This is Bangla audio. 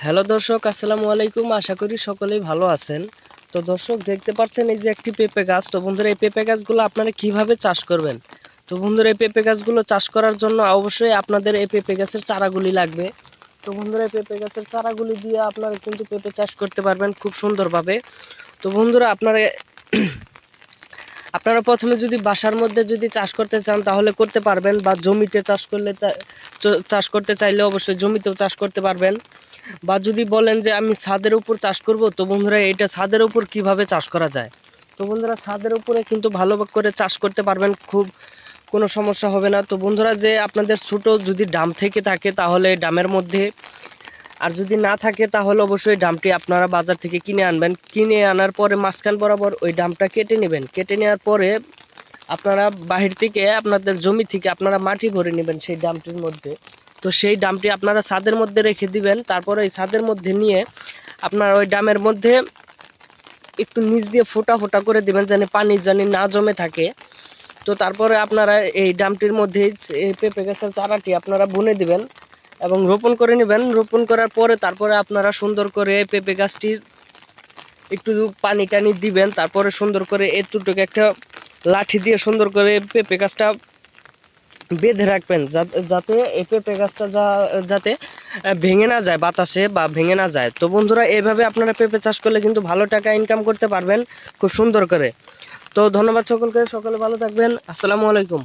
হ্যালো দর্শক, আসসালামু আলাইকুম। আশা করি সকলেই ভালো আছেন। তো দর্শক, দেখতে পাচ্ছেন এই যে একটি পেঁপে গাছ। তো বন্ধুরা, এই পেঁপে গাছগুলো আপনারা কিভাবে চাষ করবেন? তো বন্ধুরা, এই পেঁপে গাছগুলো চাষ করার জন্য অবশ্যই আপনাদের এই পেঁপে গাছের চারাগুলি লাগবে। তো বন্ধুরা, এই পেঁপে গাছের চারাগুলি দিয়ে আপনারা কিন্তু পেঁপে চাষ করতে পারবেন খুব সুন্দরভাবে। তো বন্ধুরা, আপনারা প্রথমে যদি বাসার মধ্যে যদি চাষ করতে চান তাহলে করতে পারবেন, বা জমিতে চাষ করতে চাইলে অবশ্যই জমিতেও চাষ করতে পারবেন। বা যদি বলেন যে আমি ছাদের উপর চাষ করব, তো বন্ধুরা এটা ছাদের উপর কিভাবে চাষ করা যায়। তো বন্ধুরা, ছাদের উপরে কিন্তু ভালো করে চাষ করতে পারবেন, খুব কোনো সমস্যা হবে না। তো বন্ধুরা, যে আপনাদের ছোট যদি ডাম থেকে থাকে তাহলে ডামের মধ্যে, আর যদি না থাকে তাহলে অবশ্যই ডামটি আপনারা বাজার থেকে কিনে আনবেন। কিনে আনার পরে মাঝখান বরাবর ওই ডামটা কেটে নেবেন। কেটে নেওয়ার পরে আপনারা বাহির থেকে আপনাদের জমি থেকে আপনারা মাটি ভরে নেবেন সেই ডামটির মধ্যে। তো সেই ডামটি আপনারা ছাদের মধ্যে রেখে দিবেন। তারপরে এই ছাদের মধ্যে নিয়ে আপনারা ওই ডামের মধ্যে একটু নিচ দিয়ে ফোঁটা ফোঁটা করে দিবেন, যেন পানি জানি না জমে থাকে। তো তারপরে আপনারা এই ডামটির মধ্যে এই পেঁপে গাছের চারাটি আপনারা বুনে দিবেন এবং রোপণ করে নেবেন। রোপণ করার পরে তারপরে আপনারা সুন্দর করে পেঁপে গাছটির একটু পানি টানি দিবেন। তারপরে সুন্দর করে এতটুকু একটা লাঠি দিয়ে সুন্দর করে পেঁপে গাছটা বেঁধে রাখবেন, যাতে এই পেঁপে গাছটা যাতে ভেঙে না যায় বাতাসে, বা ভেঙে না যায়। তো বন্ধুরা, এইভাবে আপনারা পেঁপে চাষ করলে কিন্তু ভালো টাকা ইনকাম করতে পারবেন খুব সুন্দর করে। তো ধন্যবাদ সকলকে, সকলে ভালো থাকবেন। আসসালামু আলাইকুম।